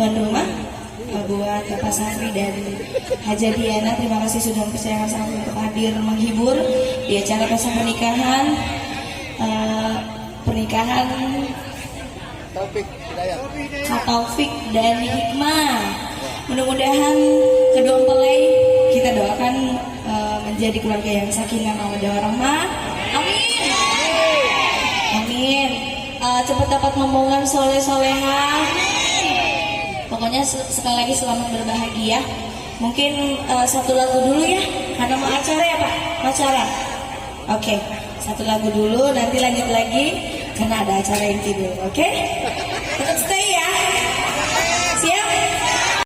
Bandung mah. Buat Bapak Safri dan Haja Diana, terima kasih sudah mempercayakan saya untuk hadir menghibur di acara pesta pernikahan Kak Taufik dan Hikmah. Mudah-mudahan kedua mempelai kita doakan menjadi keluarga yang sakinah mawaddah warahmah. Amin. Amin. Cepat dapat momongan soleh-solehah. Pokoknya sekali lagi selamat berbahagia. Mungkin satu lagu dulu ya, karena mau acara ya Pak, acara. Oke, satu lagu dulu, nanti lanjut lagi karena ada acara inti dulu. Oke?